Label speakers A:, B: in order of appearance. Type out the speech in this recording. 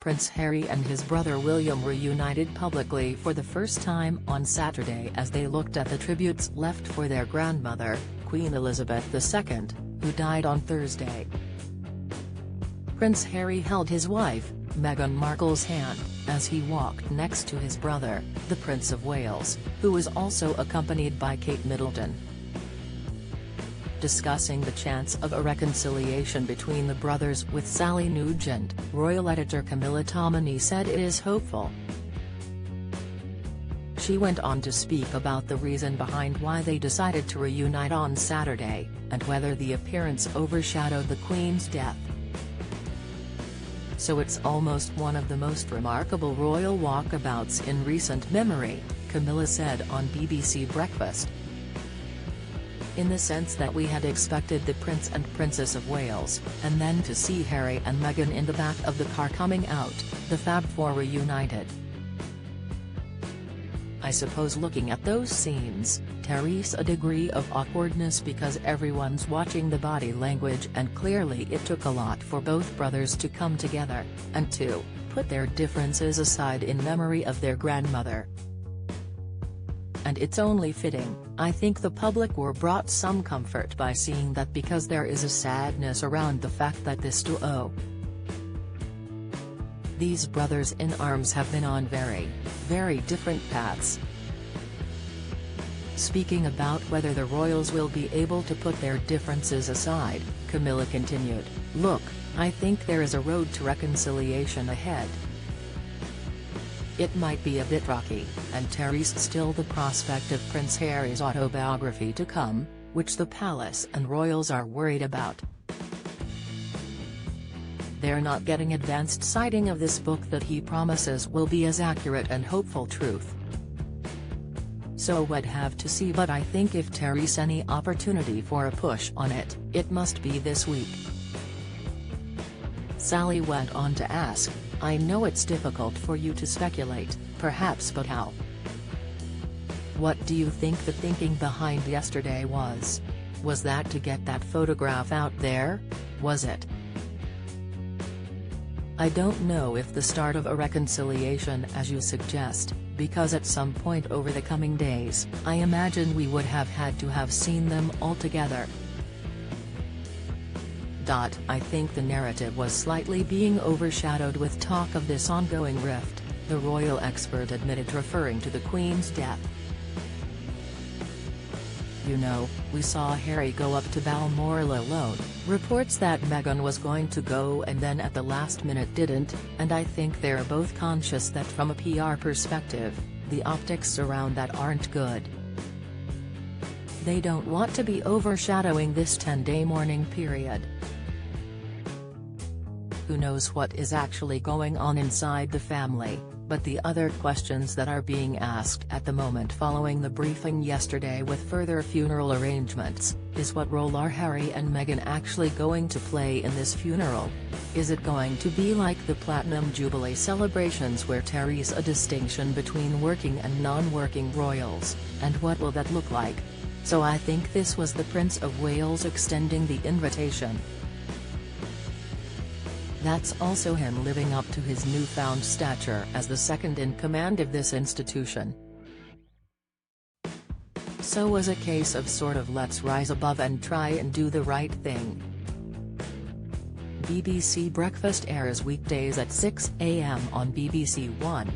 A: Prince Harry and his brother William reunited publicly for the first time on Saturday as they looked at the tributes left for their grandmother, Queen Elizabeth II, who died on Thursday. Prince Harry held his wife, Meghan Markle's hand, as he walked next to his brother, the Prince of Wales, who was also accompanied by Kate Middleton. Discussing the chance of a reconciliation between the brothers with Sally Nugent, royal editor Camilla Tominey said it is hopeful. She went on to speak about the reason behind why they decided to reunite on Saturday, and whether the appearance overshadowed the Queen's death. "So it's almost one of the most remarkable royal walkabouts in recent memory," Camilla said on BBC Breakfast. "In the sense that we had expected the Prince and Princess of Wales, and then to see Harry and Meghan in the back of the car coming out, the Fab Four reunited. I suppose looking at those scenes, there's a degree of awkwardness because everyone's watching the body language, and clearly it took a lot for both brothers to come together, and to put their differences aside in memory of their grandmother. And it's only fitting, I think the public were brought some comfort by seeing that, because there is a sadness around the fact that this duo, these brothers in arms, have been on very, very different paths." Speaking about whether the royals will be able to put their differences aside, Camilla continued, "Look, I think there is a road to reconciliation ahead. It might be a bit rocky, and there's still the prospect of Prince Harry's autobiography to come, which the palace and royals are worried about. They're not getting advanced sighting of this book that he promises will be as accurate and hopeful truth. So we'd have to see, but I think if there's any opportunity for a push on it, it must be this week." Sally went on to ask, "I know it's difficult for you to speculate, perhaps, but how? What do you think the thinking behind yesterday was? Was that to get that photograph out there? Was it? I don't know if the start of a reconciliation, as you suggest, because at some point over the coming days, I imagine we would have had to have seen them all together. I think the narrative was slightly being overshadowed with talk of this ongoing rift," the royal expert admitted, referring to the Queen's death. "You know, we saw Harry go up to Balmoral alone, reports that Meghan was going to go and then at the last minute didn't, and I think they're both conscious that from a PR perspective, the optics around that aren't good. They don't want to be overshadowing this 10-day mourning period. Who knows what is actually going on inside the family, but the other questions that are being asked at the moment following the briefing yesterday with further funeral arrangements, is what role are Harry and Meghan actually going to play in this funeral? Is it going to be like the Platinum Jubilee celebrations where there's a distinction between working and non-working royals, and what will that look like? So I think this was the Prince of Wales extending the invitation. That's also him living up to his newfound stature as the second in command of this institution. So was a case of sort of let's rise above and try and do the right thing." BBC Breakfast airs weekdays at 6 a.m. on BBC One.